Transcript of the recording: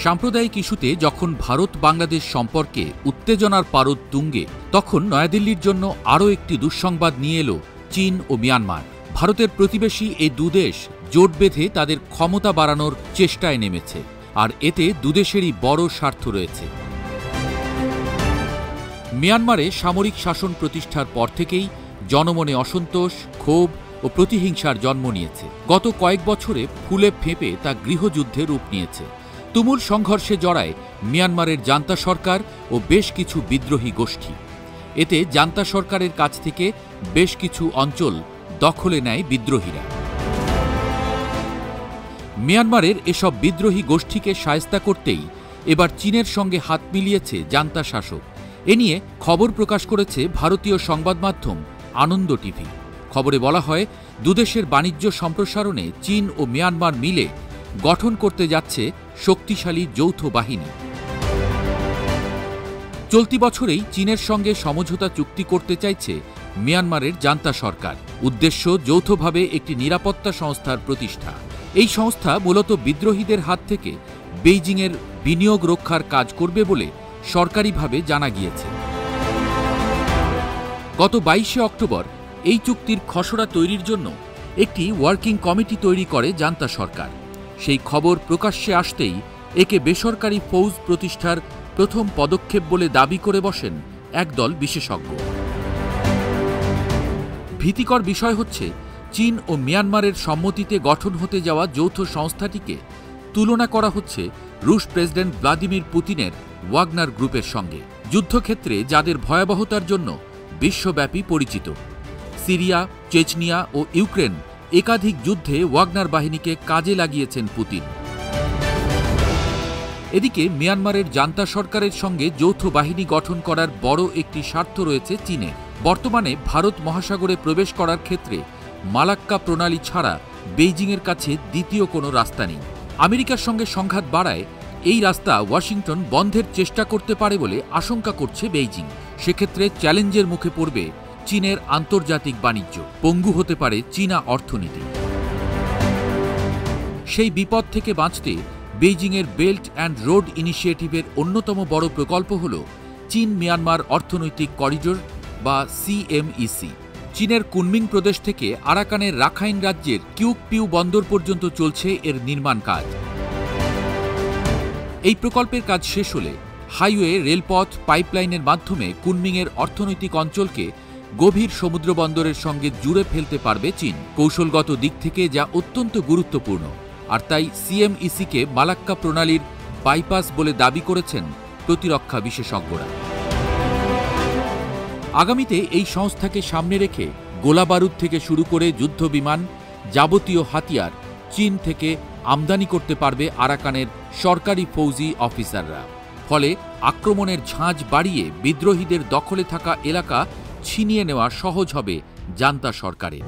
সাম্প্রদায়িক ইস্যুতে যখন ভারত বাংলাদেশ সম্পর্কে উত্তেজনার পারদ তুঙ্গে, তখন নয়াদিল্লির জন্য আরও একটি দুঃসংবাদ নিয়ে এলো চীন ও মিয়ানমার। ভারতের প্রতিবেশী এই দুদেশ জোট বেঁধে তাদের ক্ষমতা বাড়ানোর চেষ্টায় নেমেছে, আর এতে দুদেশেরই বড় স্বার্থ রয়েছে। মিয়ানমারে সামরিক শাসন প্রতিষ্ঠার পর থেকেই জনমনে অসন্তোষ, ক্ষোভ ও প্রতিহিংসার জন্ম নিয়েছে। গত কয়েক বছরে ফুলে ফেঁপে তা গৃহযুদ্ধে রূপ নিয়েছে। তুমুল সংঘর্ষে জড়ায় মিয়ানমারের জান্তা সরকার ও বেশ কিছু বিদ্রোহী গোষ্ঠী। এতে জান্তা সরকারের কাছ থেকে বেশ কিছু অঞ্চল দখলে নেয় বিদ্রোহীরা। মিয়ানমারের এসব বিদ্রোহী গোষ্ঠীকে শায়েস্তা করতেই এবার চীনের সঙ্গে হাত মিলিয়েছে জান্তা শাসক। এ নিয়ে খবর প্রকাশ করেছে ভারতীয় সংবাদ মাধ্যম আনন্দ টিভি। খবরে বলা হয়, দুদেশের বাণিজ্য সম্প্রসারণে চীন ও মিয়ানমার মিলে গঠন করতে যাচ্ছে শক্তিশালী যৌথ বাহিনী। চলতি বছরেই চীনের সঙ্গে সমঝোতা চুক্তি করতে চাইছে মিয়ানমারের জান্তা সরকার। উদ্দেশ্য যৌথভাবে একটি নিরাপত্তা সংস্থার প্রতিষ্ঠা। এই সংস্থা মূলত বিদ্রোহীদের হাত থেকে বেইজিংয়ের বিনিয়োগ রক্ষার কাজ করবে বলে সরকারিভাবে জানা গিয়েছে। গত 22শে অক্টোবর এই চুক্তির খসড়া তৈরির জন্য একটি ওয়ার্কিং কমিটি তৈরি করে জান্তা সরকার। সেই খবর প্রকাশ্যে আসতেই একে বেসরকারি ফৌজ প্রতিষ্ঠার প্রথম পদক্ষেপ বলে দাবি করে বসেন একদল বিশেষজ্ঞ। ভীতিকর বিষয় হচ্ছে, চীন ও মিয়ানমারের সম্মতিতে গঠন হতে যাওয়া যৌথ সংস্থাটিকে তুলনা করা হচ্ছে রুশ প্রেসিডেন্ট ভ্লাদিমির পুতিনের ওয়াগনার গ্রুপের সঙ্গে, যুদ্ধক্ষেত্রে যাদের ভয়াবহতার জন্য বিশ্বব্যাপী পরিচিত। সিরিয়া, চেচনিয়া ও ইউক্রেন একাধিক যুদ্ধে ওয়াগনার বাহিনীকে কাজে লাগিয়েছেন পুতিন। এদিকে মিয়ানমারের জান্তা সরকারের সঙ্গে যৌথ বাহিনী গঠন করার বড় একটি স্বার্থ রয়েছে চীনের। বর্তমানে ভারত মহাসাগরে প্রবেশ করার ক্ষেত্রে মালাক্কা প্রণালী ছাড়া বেইজিংয়ের কাছে দ্বিতীয় কোনো রাস্তা নেই। আমেরিকার সঙ্গে সংঘাত বাড়ায় এই রাস্তা ওয়াশিংটন বন্ধের চেষ্টা করতে পারে বলে আশঙ্কা করছে বেইজিং। সেক্ষেত্রে চ্যালেঞ্জের মুখে পড়বে চীনের আন্তর্জাতিক বাণিজ্য, পঙ্গু হতে পারে চীনা অর্থনীতি। সেই বিপদ থেকে বাঁচতে বেইজিংয়ের বেল্ট অ্যান্ড রোড ইনিশিয়েটিভের অন্যতম বড় প্রকল্প হল চীন মিয়ানমার অর্থনৈতিক করিডোর বা সিএমইসি। চীনের কুনমিং প্রদেশ থেকে আরাকানের রাখাইন রাজ্যের কিউকপিউ বন্দর পর্যন্ত চলছে এর নির্মাণ কাজ। এই প্রকল্পের কাজ শেষ হলে হাইওয়ে, রেলপথ, পাইপলাইনের মাধ্যমে কুনমিংয়ের অর্থনৈতিক অঞ্চলকে গভীর সমুদ্র বন্দরের সঙ্গে জুড়ে ফেলতে পারবে চীন। কৌশলগত দিক থেকে যা অত্যন্ত গুরুত্বপূর্ণ, আর তাই সিএমইসিকে মালাক্কা প্রণালীর বাইপাস বলে দাবি করেছেন প্রতিরক্ষা বিশেষজ্ঞরা। আগামীতে এই সংস্থাকে সামনে রেখে গোলাবারুদ থেকে শুরু করে যুদ্ধবিমান, যাবতীয় হাতিয়ার চীন থেকে আমদানি করতে পারবে আরাকানের সরকারি ফৌজি অফিসাররা। ফলে আক্রমণের ঝাঁজ বাড়িয়ে বিদ্রোহীদের দখলে থাকা এলাকা ছিনিয়ে নেওয়া সহজ হবে জান্তা সরকারের।